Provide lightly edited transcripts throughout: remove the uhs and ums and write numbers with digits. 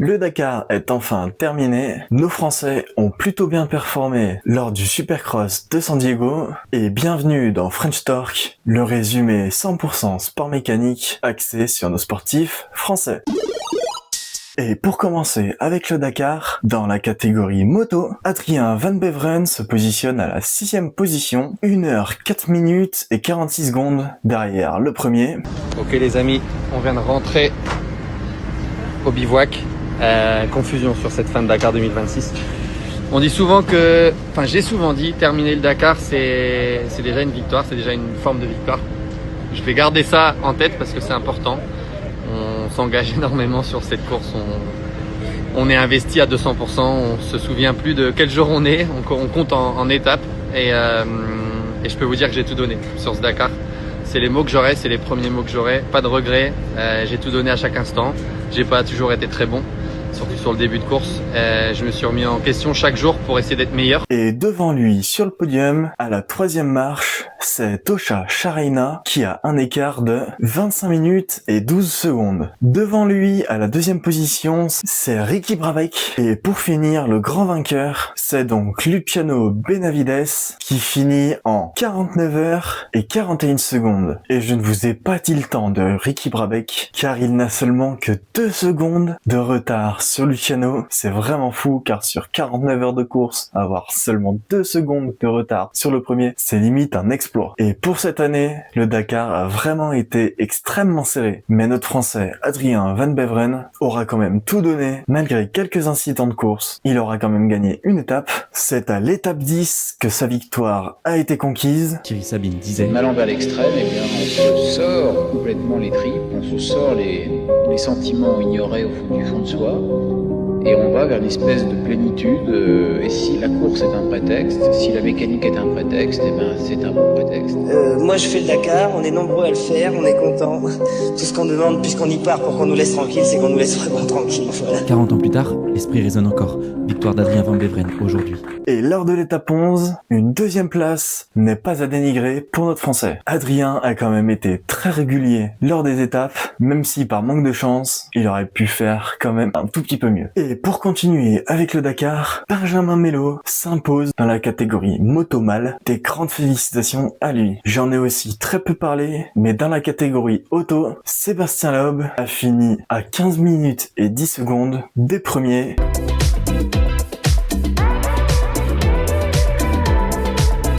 Le Dakar est enfin terminé, nos Français ont plutôt bien performé lors du Supercross de San Diego et bienvenue dans French Torque, le résumé 100% sport mécanique axé sur nos sportifs français. Et pour commencer avec le Dakar, dans la catégorie moto, Adrien Van Beveren se positionne à la 6ème position, 1h 4 minutes et 46 secondes derrière le premier. Ok les amis, on vient de rentrer au bivouac. Confusion sur cette fin de Dakar 2026. On dit souvent que, enfin j'ai souvent dit, terminer le Dakar c'est déjà une victoire, c'est déjà une forme de victoire. Je vais garder ça en tête parce que c'est important. On s'engage énormément sur cette course, on est investi à 200%, on se souvient plus de quel jour on est, on compte en étapes et je peux vous dire que j'ai tout donné sur ce Dakar. C'est les mots que j'aurai, c'est les premiers mots que j'aurai, pas de regrets, j'ai tout donné à chaque instant, j'ai pas toujours été très bon, surtout sur le début de course, je me suis remis en question chaque jour pour essayer d'être meilleur. Et devant lui sur le podium, à la 3e marche, c'est Tosha Shareina qui a un écart de 25 minutes et 12 secondes. Devant lui, à la 2e position, c'est Ricky Brabec. Et pour finir, le grand vainqueur, c'est donc Luciano Benavides qui finit en 49 heures et 41 secondes. Et je ne vous ai pas dit le temps de Ricky Brabec, car il n'a seulement que 2 secondes de retard sur Luciano. C'est vraiment fou, car sur 49 heures de course, avoir seulement 2 secondes de retard sur le premier, c'est limite un exploit. Et pour cette année, le Dakar a vraiment été extrêmement serré. Mais notre Français Adrien Van Beveren aura quand même tout donné, malgré quelques incidents de course. Il aura quand même gagné une étape. C'est à l'étape 10 que sa victoire a été conquise. Thierry Sabine disait: Allant vers l'extrême, eh bien, on se sort complètement les tripes, on se sort les sentiments ignorés au fond de soi. Et on va vers une espèce de plénitude, et si la course est un prétexte, si la mécanique est un prétexte, eh ben c'est un bon prétexte. Moi je fais le Dakar, on est nombreux à le faire, on est contents. Tout ce qu'on demande, puisqu'on y part pour qu'on nous laisse tranquille, c'est qu'on nous laisse vraiment tranquille. Voilà. 40 ans plus tard, l'esprit résonne encore. Victoire d'Adrien Van Beveren aujourd'hui. Et lors de l'étape 11, une 2e place n'est pas à dénigrer pour notre Français. Adrien a quand même été très régulier lors des étapes, même si par manque de chance, il aurait pu faire quand même un tout petit peu mieux. Et pour continuer avec le Dakar, Benjamin Melo s'impose dans la catégorie moto-mal. Des grandes félicitations à lui. J'en ai aussi très peu parlé, mais dans la catégorie auto, Sébastien Loeb a fini à 15 minutes et 10 secondes des premiers.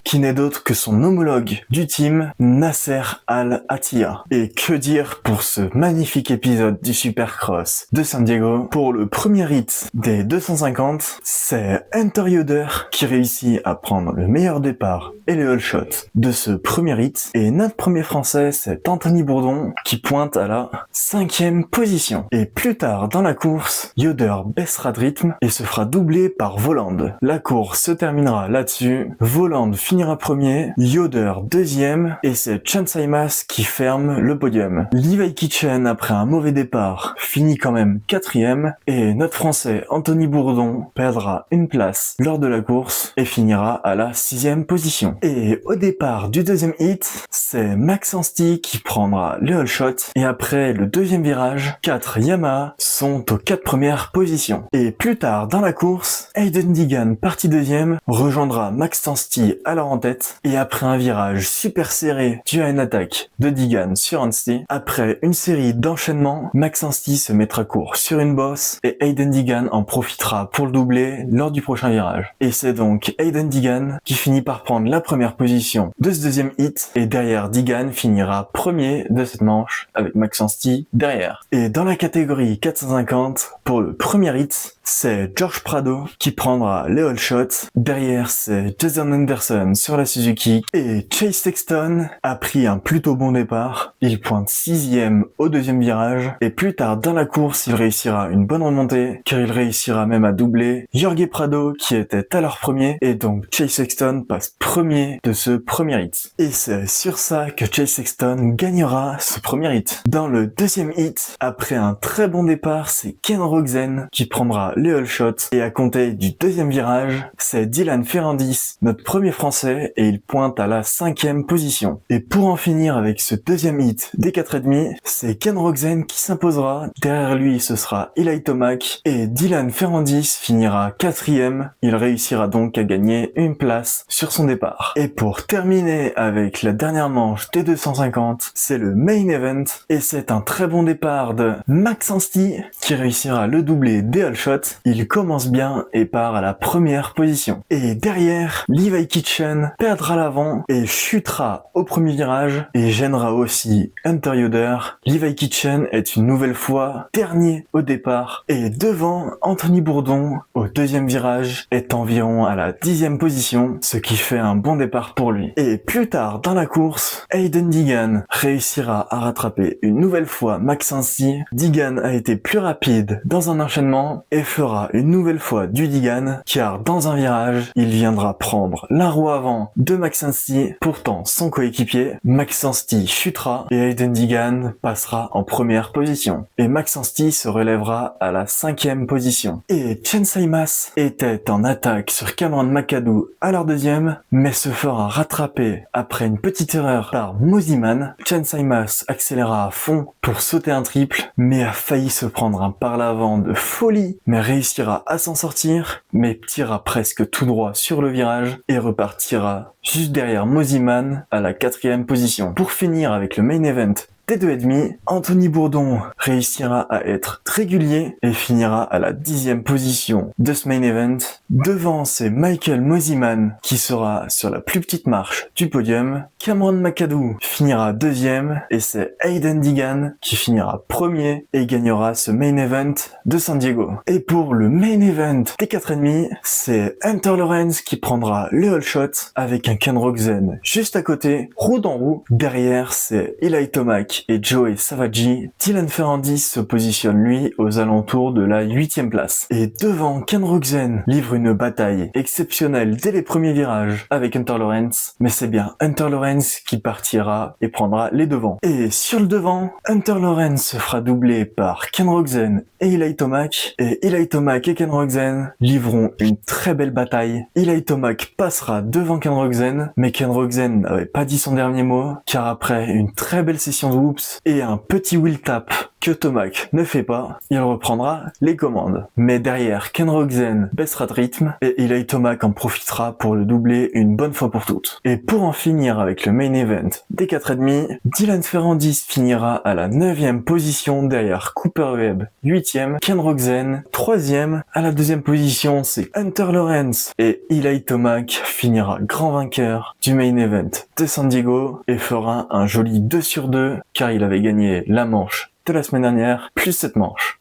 Qui n'est d'autre que son homologue du team, Nasser Al-Attiyah. Et que dire pour ce magnifique épisode du Supercross de San Diego. Pour le premier hit des 250, c'est Hunter Yoder qui réussit à prendre le meilleur départ et le all shot de ce premier hit. Et notre premier français, c'est Anthony Bourdon qui pointe à la 5e position. Et plus tard dans la course, Yoder baissera de rythme et se fera doubler par Voland. La course se terminera là-dessus. Voland finira premier, Yoder 2e et c'est Chance Aimas qui ferme le podium. Levi Kitchen, après un mauvais départ, finit quand même 4e et notre français Anthony Bourdon perdra une place lors de la course et finira à la 6e position. Et au départ du 2e hit, c'est Max Anstey qui prendra le all shot et après le 2e virage, 4 Yamaha sont aux 4 premières positions. Et plus tard dans la course, Hayden Deegan, parti 2e, rejoindra Max Anstey à en tête et après un virage super serré dû à une attaque de Deegan sur Anstey, après une série d'enchaînements, Max Anstey se mettra court sur une bosse et Hayden Deegan en profitera pour le doubler lors du prochain virage. Et c'est donc Hayden Deegan qui finit par prendre la première position de ce 2e hit et derrière Deegan finira premier de cette manche avec Max Anstey derrière. Et dans la catégorie 450, pour le premier hit, c'est George Prado qui prendra le all shot. Derrière, c'est Jason Anderson sur la Suzuki et Chase Sexton a pris un plutôt bon départ. Il pointe 6e au 2e virage et plus tard dans la course, il réussira une bonne remontée car il réussira même à doubler Jorge Prado qui était alors premier et donc Chase Sexton passe premier de ce premier hit. Et c'est sur ça que Chase Sexton gagnera ce premier hit. Dans le 2e hit, après un très bon départ, c'est Ken Rogzen qui prendra le all shot et à compter du 2e virage, c'est Dylan Ferrandis, notre premier français français et il pointe à la 5e position. Et pour en finir avec ce deuxième hit des 4,5, c'est Ken Roczen qui s'imposera. Derrière lui, ce sera Eli Tomac et Dylan Ferrandis finira 4e. Il réussira donc à gagner une place sur son départ. Et pour terminer avec la dernière manche des 250, c'est le main event et c'est un très bon départ de Max Anstey qui réussira le doublé des All Shots. Il commence bien et part à la première position. Et derrière, Levi Kitchen perdra l'avant et chutera au premier virage et gênera aussi Hunter Yoder. Levi Kitchen est une nouvelle fois dernier au départ et devant Anthony Bourdon au deuxième virage est environ à la 10e position, ce qui fait un bon départ pour lui. Et plus tard dans la course, Hayden Deegan réussira à rattraper une nouvelle fois Max Anstey. Deegan a été plus rapide dans un enchaînement et fera une nouvelle fois du Deegan car dans un virage, il viendra prendre la roue avant de Max Anstey, pourtant son coéquipier. Max Anstey chutera et Hayden Deegan passera en première position. Et Max Anstey se relèvera à la 5e position. Et Chen Saimas était en attaque sur Cameron McAdoo à leur deuxième, mais se fera rattraper après une petite erreur par Mosiman. Chen Saimas accéléra à fond pour sauter un triple, mais a failli se prendre un par l'avant de folie, mais réussira à s'en sortir, mais tirera presque tout droit sur le virage et repartira juste derrière Mosiman à la 4e position. Pour finir avec le main event des 2,5, Anthony Bourdon réussira à être régulier et finira à la 10e position de ce main event. Devant, c'est Michael Mosiman qui sera sur la plus petite marche du podium. Cameron McAdoo finira 2e et c'est Hayden Deegan qui finira 1er et gagnera ce main event de San Diego. Et pour le main event des 4,5, c'est Hunter Lawrence qui prendra le All Shot avec un Ken Roczen juste à côté, roue dans roue. Derrière, c'est Eli Tomac et Joey Savaggi. Dylan Ferrandis se positionne lui aux alentours de la 8e place. Et devant, Ken Roczen livre une bataille exceptionnelle dès les premiers virages avec Hunter Lawrence, mais c'est bien Hunter Lawrence qui partira et prendra les devants. Et sur le devant, Hunter Lawrence se fera doubler par Ken Roczen et Eli Tomac, et Eli Tomac et Ken Roczen livreront une très belle bataille. Eli Tomac passera devant Ken Roczen, mais Ken Roczen n'avait pas dit son dernier mot, car après une très belle session de whoops et un petit wheel tap que Tomac ne fait pas, il reprendra les commandes. Mais derrière, Ken Roczen baissera de rythme et Eli Tomac en profitera pour le doubler une bonne fois pour toutes. Et pour en finir avec le main event des 4,5, Dylan Ferrandis finira à la 9e position derrière Cooper Webb 8e, Ken Roczen 3e. À la 2e position, c'est Hunter Lawrence et Eli Tomac finira grand vainqueur du main event de San Diego et fera un joli 2 sur 2 car il avait gagné la manche de la semaine dernière, plus cette manche.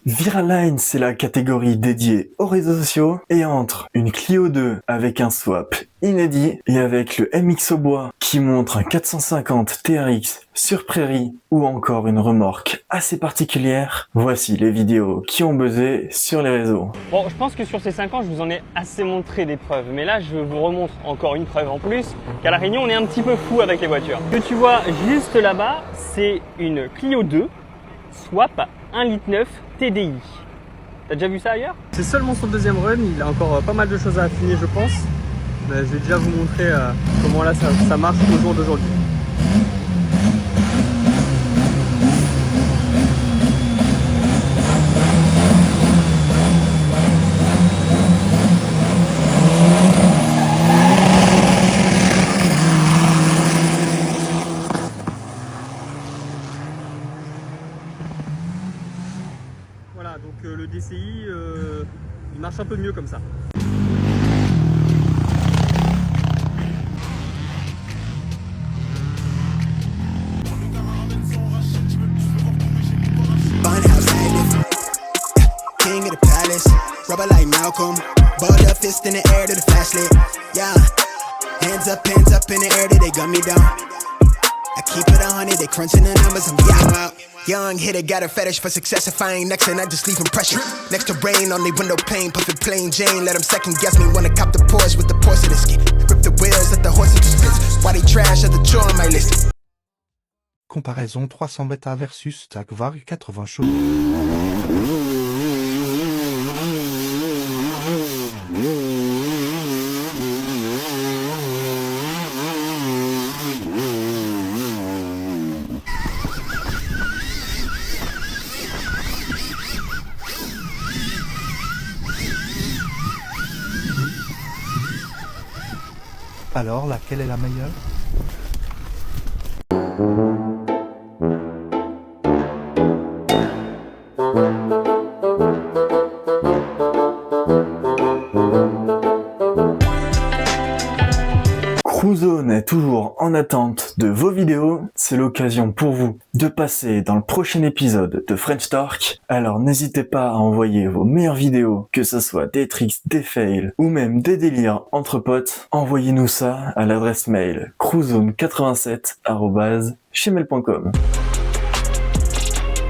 Viral Line, c'est la catégorie dédiée aux réseaux sociaux et entre une Clio 2 avec un swap inédit et avec le MX au bois qui montre un 450 TRX sur prairie ou encore une remorque assez particulière, voici les vidéos qui ont buzzé sur les réseaux. Bon, je pense que sur ces 5 ans, je vous en ai assez montré des preuves, mais là, je vous remontre encore une preuve en plus, qu'à La Réunion, on est un petit peu fou avec les voitures. Ce que tu vois juste là-bas, c'est une Clio 2 swap 1,9 litre TDI. T'as déjà vu ça ailleurs? C'est seulement son deuxième run, il a encore pas mal de choses à affiner je pense. Mais je vais déjà vous montrer comment là ça marche au jour d'aujourd'hui. Voilà, donc le DCI, il marche un peu mieux comme ça. King of the palace, rubber like Malcolm, balled up fist in the air to the flashlight. Yeah, hands up in the air till they gun me down. I keep it 100, they crunching the numbers, I'm out. Young hitter got a fetish for success. If I ain't next, then I just leave impression. Next to rain on they window pane, puffin' plain Jane. Let them second guess me. Wanna cop the Porsche with the porcelain skin. Rip the wheels, let the horses do splits. Why they trash at the chore on my list? Comparaison 300 bêta versus Jaguar 80 chevaux. Alors, laquelle est la meilleure? Crewzone est toujours en attente de vos vidéos, c'est l'occasion pour vous de passer dans le prochain épisode de French Torque, alors n'hésitez pas à envoyer vos meilleures vidéos, que ce soit des tricks, des fails ou même des délires entre potes, envoyez-nous ça à l'adresse mail crewzone87@gmail.com.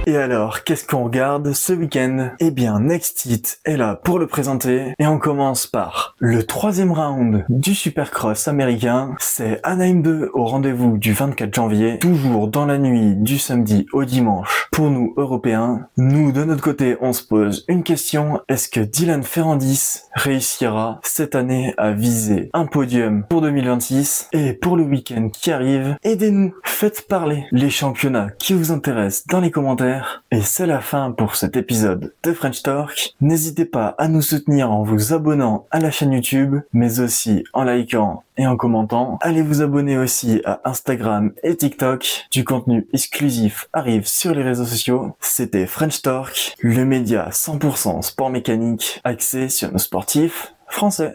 Et alors, qu'est-ce qu'on regarde ce week-end? Eh bien, Next Hit est là pour le présenter, et on commence par le 3e round du Supercross américain. C'est Anaheim 2 au rendez-vous du 24 janvier, toujours dans la nuit du samedi au dimanche. Pour nous, Européens, nous, de notre côté, on se pose une question. Est-ce que Dylan Ferrandis réussira cette année à viser un podium pour 2026? Et pour le week-end qui arrive, aidez-nous, faites parler les championnats qui vous intéressent dans les commentaires. Et c'est la fin pour cet épisode de French Torque. N'hésitez pas à nous soutenir en vous abonnant à la chaîne YouTube, mais aussi en likant et en commentant. Allez vous abonner aussi à Instagram et TikTok. Du contenu exclusif arrive sur les réseaux sociaux. C'était French Torque, le média 100% sport mécanique axé sur nos sportifs français.